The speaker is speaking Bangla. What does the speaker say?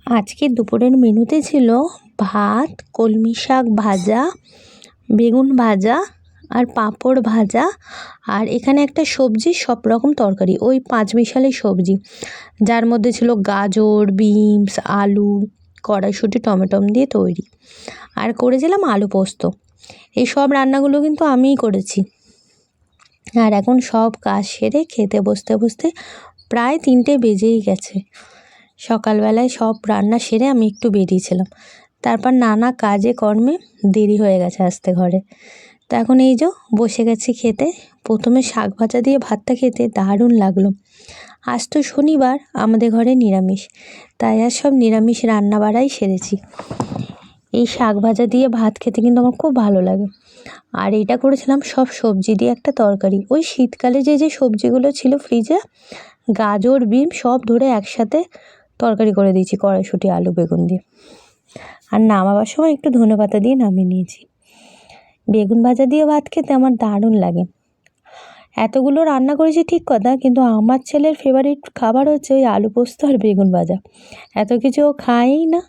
আজকে দুপুরের মেনুতে ছিল ভাত, কলমি শাক ভাজা, বেগুন ভাজা আর পাঁপড় ভাজা। আর এখানে একটা সবজি, সব রকম তরকারি, ওই পাঁচমিশালি সবজি, যার মধ্যে ছিল গাজর, বিনস, আলু, কড়াইশুঁটি, টমেটম দিয়ে তৈরি। আর করেছিলাম আলু পোস্ত। এই সব রান্নাগুলো কিন্তু আমিই করেছি। আর এখন সব কাজ সেরে খেতে বসতে বসতে প্রায় 3টে বেজেই গেছে। সকালবেলায় সব রান্না সেরে আমি একটু বেরিয়েছিলাম, তারপর নানা কাজে কর্মে দেরি হয়ে গেছে আসতে ঘরে। তো এখন এই যে বসে গেছি খেতে। প্রথমে শাক ভাজা দিয়ে ভাতটা খেতে দারুণ লাগলো। আজ তো শনিবার, আমাদের ঘরে নিরামিষ, তাই আর সব নিরামিষ রান্না বাড়াই সেরেছি। এই শাক ভাজা দিয়ে ভাত খেতে কিন্তু আমার খুব ভালো লাগে। আর এইটা করেছিলাম সব সবজি দিয়ে একটা তরকারি, ওই শীতকালে যে সবজিগুলো ছিল ফ্রিজে, গাজর, বিন সব ধরে একসাথে তরকারি করে দিয়েছি, কড়াইশুঁটি, আলু, বেগুন দিয়ে। আর নামাবার সময় একটু ধনেপাতা দিয়ে নামিয়ে নিয়েছি। বেগুন ভাজা দিয়ে ভাত খেতে আমার দারুণ লাগে। এতগুলো রান্না করেছি ঠিক কথা, কিন্তু আমার ছেলের ফেভারিট খাবার হচ্ছে ওই আলু পোস্ত আর বেগুন ভাজা। এত কিছু ও খায়ই না।